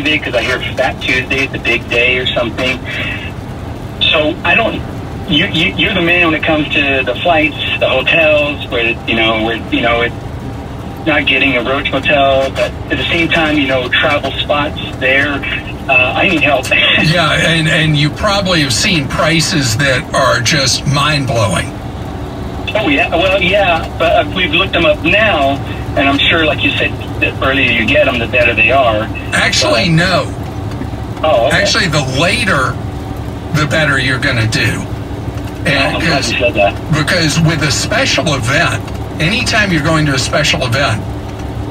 Tuesday because I hear Fat Tuesday is the big day or something. So I don't. You're the man when it comes to the flights, the hotels, where it's not getting a Roach Motel, but at the same time, travel spots there. I need help. Yeah, and you probably have seen prices that are just mind-blowing. Oh, yeah. Well, yeah, but we've looked them up now, and I'm sure, like you said, the earlier you get them, the better they are. Actually, no. Oh, okay. Actually, the later, the better you're going to do. And I'm glad you said that. Because with a special event, anytime you're going to a special event,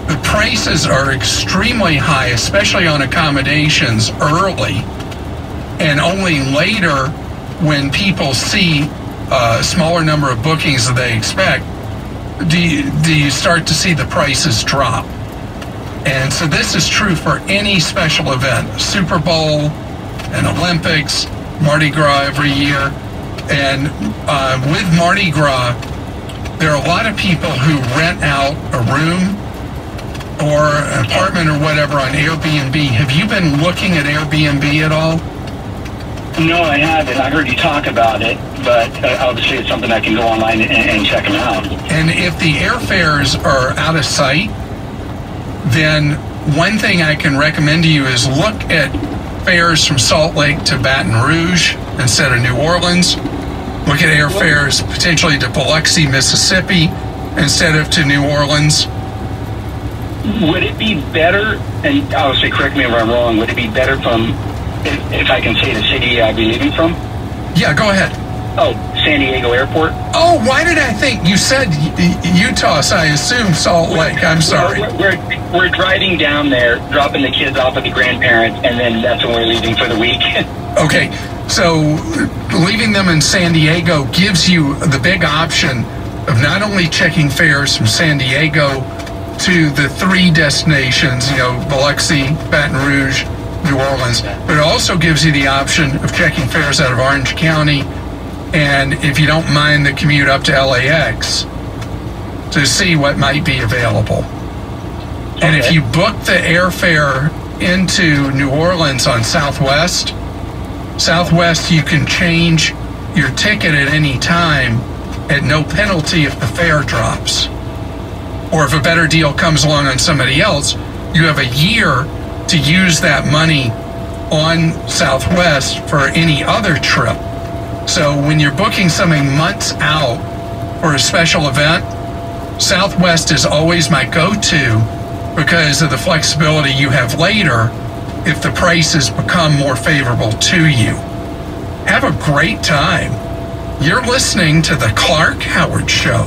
the prices are extremely high, especially on accommodations early, and only later when people see a smaller number of bookings than they expect, do you start to see the prices drop. And so this is true for any special event, Super Bowl and Olympics, Mardi Gras every year. And with Mardi Gras, there are a lot of people who rent out a room or an apartment or whatever on Airbnb. Have you been looking at Airbnb at all? No, I haven't. I heard you talk about it, but obviously it's something I can go online and check them out. And if the airfares are out of sight, then one thing I can recommend to you is look at fares from Salt Lake to Baton Rouge instead of New Orleans. Look at airfares potentially to Biloxi, Mississippi instead of to New Orleans. Would it be better, and obviously correct me if I'm wrong, would it be better from, if I can say the city I'd be leaving from? Yeah, go ahead. Oh, San Diego Airport. Oh, why did I think you said Utah, so I assumed Salt Lake. I'm sorry. We're driving down there, dropping the kids off at the grandparents, and then that's when we're leaving for the week. Okay, so leaving them in San Diego gives you the big option of not only checking fares from San Diego to the three destinations, Biloxi, Baton Rouge, New Orleans, but it also gives you the option of checking fares out of Orange County, and if you don't mind the commute up to LAX, to see what might be available. And if you book the airfare into New Orleans on Southwest, you can change your ticket at any time at no penalty if the fare drops. Or if a better deal comes along on somebody else, you have a year to use that money on Southwest for any other trip. So when you're booking something months out for a special event, Southwest is always my go-to because of the flexibility you have later if the prices become more favorable to you. Have a great time. You're listening to The Clark Howard Show.